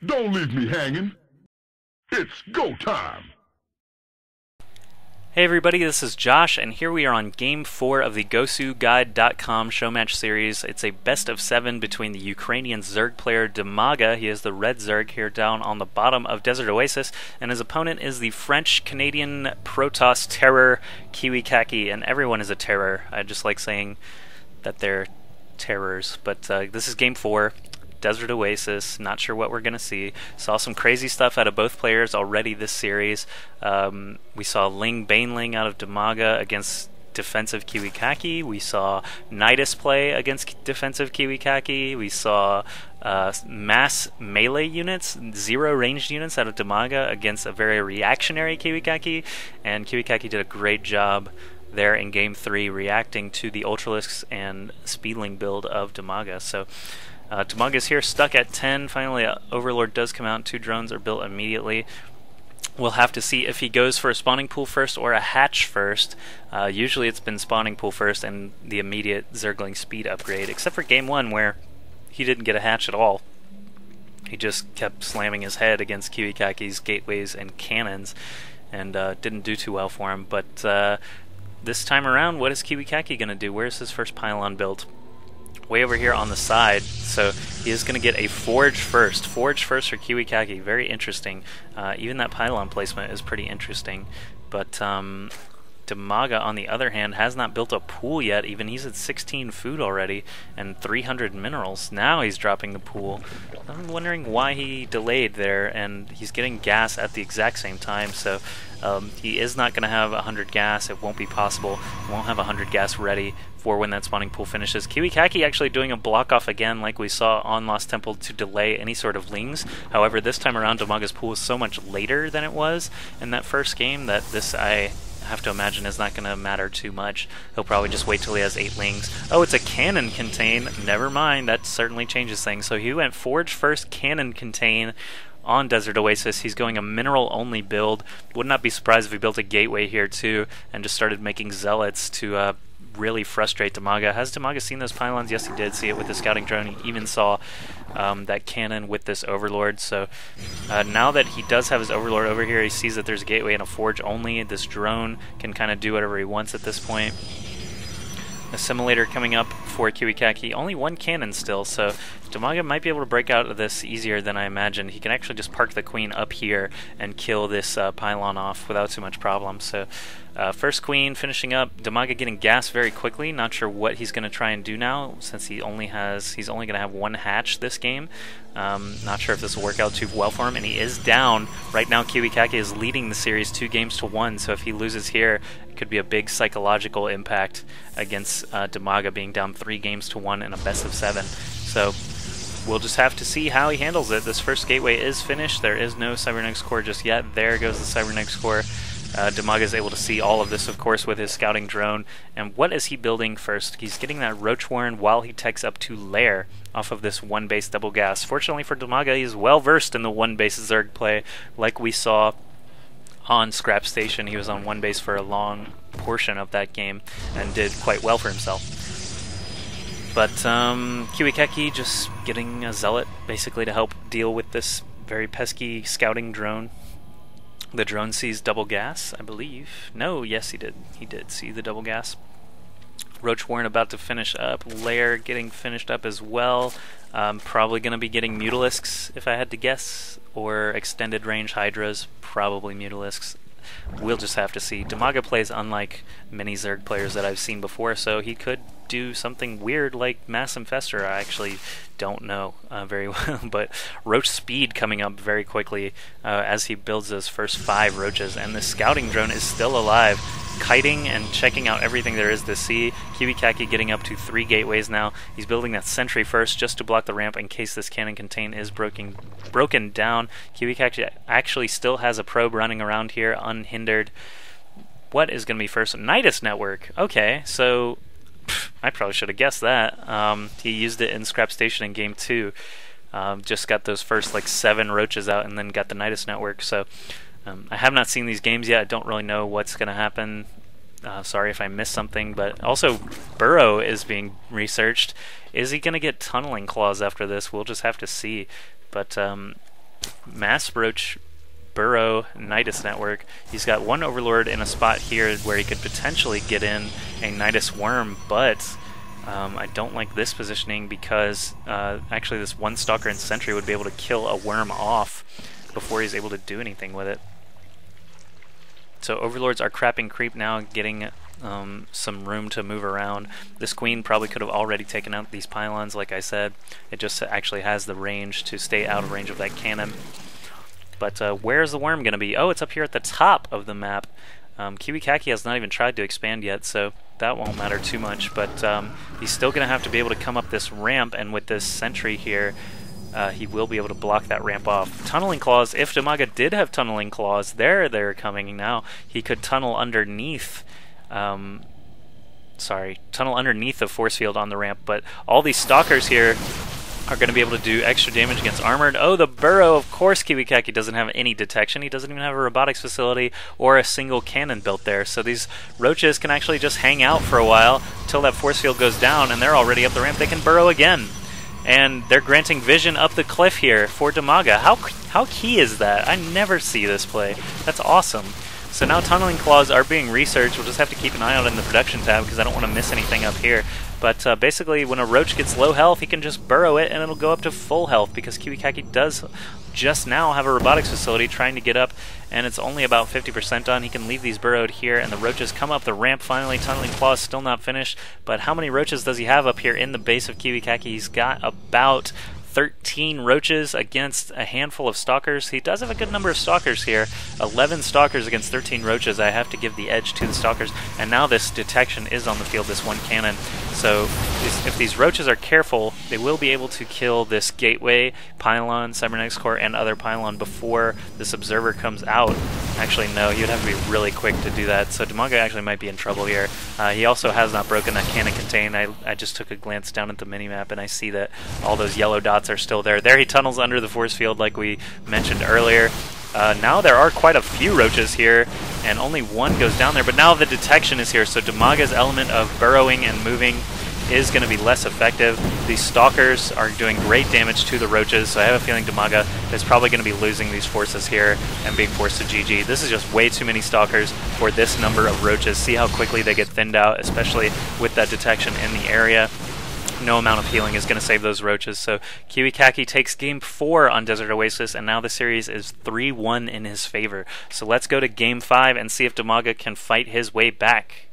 Don't leave me hanging. It's go time. Hey everybody, this is Josh, and here we are on Game 4 of the GoSuGuide.com showmatch series. It's a best of 7 between the Ukrainian Zerg player Dimaga, he is the red Zerg here down on the bottom of Desert Oasis, and his opponent is the French-Canadian Protoss terror KiWiKaKi, and everyone is a terror. I just like saying that they're terrors, but this is Game 4. Desert Oasis, not sure what we're going to see. Saw some crazy stuff out of both players already this series. We saw Ling Baneling out of Dimaga against defensive KiWiKaKi. We saw Nidus play against defensive KiWiKaKi. We saw mass melee units, zero ranged units out of Dimaga against a very reactionary KiWiKaKi, and KiWiKaKi did a great job there in Game 3 reacting to the Ultralisks and Speedling build of Dimaga. So Dimaga's here stuck at 10. Finally, Overlord does come out. 2 drones are built immediately. We'll have to see if he goes for a spawning pool first or a hatch first. Usually it's been spawning pool first and the immediate Zergling speed upgrade, except for Game 1 where he didn't get a hatch at all. He just kept slamming his head against KiWiKaKi's gateways and cannons and didn't do too well for him. But this time around, what is KiWiKaKi going to do? Where's his first pylon built? Way over here on the side, so he is going to get a forge first. Forge first for KiWiKaKi, very interesting. Even that pylon placement is pretty interesting. But Dimaga, on the other hand, has not built a pool yet. Even he's at 16 food already and 300 minerals. Now he's dropping the pool. I'm wondering why he delayed there, and he's getting gas at the exact same time. So he is not going to have 100 gas. It won't be possible. He won't have 100 gas ready for when that spawning pool finishes. KiWiKaKi actually doing a block off again like we saw on Lost Temple to delay any sort of lings. However, this time around Dimaga's pool is so much later than it was in that first game that this, I have to imagine, is not going to matter too much. He'll probably just wait till he has 8 lings. Oh, it's a cannon contain. Never mind, that certainly changes things. So he went forge first, cannon contain on Desert Oasis. He's going a mineral only build. Would not be surprised if he built a gateway here too and just started making zealots to really frustrate Dimaga. Has Dimaga seen those pylons? Yes, he did see it with the scouting drone. He even saw that cannon with this Overlord. So now that he does have his Overlord over here, he sees that there's a gateway and a forge only. This drone can kind of do whatever he wants at this point. Assimilator coming up for KiWiKaKi. Only 1 cannon still, so Dimaga might be able to break out of this easier than I imagined. He can actually just park the queen up here and kill this pylon off without too much problem. So first queen finishing up. Dimaga getting gas very quickly. Not sure what he's going to try and do now, since he's only going to have 1 hatch this game. Not sure if this will work out too well for him, and he is down. Right now KiWiKaKi is leading the series 2-1, so if he loses here, it could be a big psychological impact against Dimaga being down 3-1 in a best of 7. So we'll just have to see how he handles it. This first gateway is finished. There is no cybernetics core just yet. There goes the cybernetics core. Dimaga is able to see all of this, of course, with his scouting drone. And what is he building first? He's getting that Roach Warren while he techs up to Lair off of this 1-base double gas. Fortunately for Dimaga, he's well versed in the 1-base Zerg play, like we saw on Scrap Station. He was on 1 base for a long portion of that game and did quite well for himself. But KiWiKaKi just getting a zealot basically to help deal with this very pesky scouting drone. The drone sees double gas, I believe. No, yes, he did. He did see the double gas. Roach Warren about to finish up. Lair getting finished up as well. Probably going to be getting Mutalisks, if I had to guess. Or extended range Hydras. Probably Mutalisks. We'll just have to see. Dimaga plays unlike many Zerg players that I've seen before, so he could do something weird like Mass Infestor. I actually don't know very well, but Roach speed coming up very quickly as he builds those first 5 roaches, and the scouting drone is still alive, kiting and checking out everything there is to see. KiWiKaKi getting up to 3 gateways now. He's building that sentry first just to block the ramp in case this cannon contain is broken down. KiWiKaKi actually still has a probe running around here unhindered. What is going to be first? Nidus network. Okay, so I probably should have guessed that. He used it in Scrap Station in Game 2. Just got those first like 7 roaches out and then got the Nidus network. So I have not seen these games yet. I don't really know what's going to happen. Sorry if I missed something. But also, Burrow is being researched. Is he going to get tunneling claws after this? We'll just have to see. But mass roach burrow Nidus network. He's got one Overlord in a spot here where he could potentially get in a Nidus worm, but I don't like this positioning because actually this one Stalker and Sentry would be able to kill a worm off before he's able to do anything with it. So Overlords are crapping creep now, getting some room to move around. This Queen probably could have already taken out these pylons, like I said. It just actually has the range to stay out of range of that cannon. But where's the worm going to be? Oh, it's up here at the top of the map. KiWiKaKi has not even tried to expand yet, so that won't matter too much. But he's still going to have to be able to come up this ramp, and with this Sentry here, he will be able to block that ramp off. Tunneling Claws, if Dimaga did have Tunneling Claws, they're coming now. He could tunnel underneath... tunnel underneath the force field on the ramp, but all these Stalkers here are going to be able to do extra damage against armored. Oh, the burrow, of course KiWiKaKi doesn't have any detection. He doesn't even have a robotics facility or a single cannon built there. So these roaches can actually just hang out for a while until that force field goes down, and they're already up the ramp. They can burrow again. And they're granting vision up the cliff here for Dimaga. How key is that? I never see this play. That's awesome. So now Tunneling Claws are being researched. We'll just have to keep an eye out in the production tab because I don't want to miss anything up here. But basically, when a roach gets low health, he can just burrow it and it'll go up to full health because KiWiKaKi does just now have a robotics facility trying to get up, and it's only about 50% done. He can leave these burrowed here, and the roaches come up the ramp finally. Tunneling Claws still not finished, but how many roaches does he have up here in the base of KiWiKaKi? He's got about 13 roaches against a handful of Stalkers. He does have a good number of Stalkers here. 11 Stalkers against 13 roaches. I have to give the edge to the Stalkers. And now this detection is on the field, this one cannon. So if these roaches are careful, they will be able to kill this gateway, pylon, cybernetics core, and other pylon before this observer comes out. Actually, no, you'd have to be really quick to do that. So Dimaga actually might be in trouble here. He also has not broken that cannon contain. I just took a glance down at the minimap and I see that all those yellow dots are still there. There he tunnels under the force field like we mentioned earlier. Now there are quite a few roaches here, and only one goes down there, but now the detection is here, so Dimaga's element of burrowing and moving is going to be less effective. These Stalkers are doing great damage to the roaches, so I have a feeling Dimaga is probably going to be losing these forces here and being forced to GG. This is just way too many Stalkers for this number of roaches. See how quickly they get thinned out, especially with that detection in the area. No amount of healing is going to save those roaches. So KiWiKaKi takes game 4 on Desert Oasis, and now the series is 3-1 in his favor. So let's go to game 5 and see if Dimaga can fight his way back.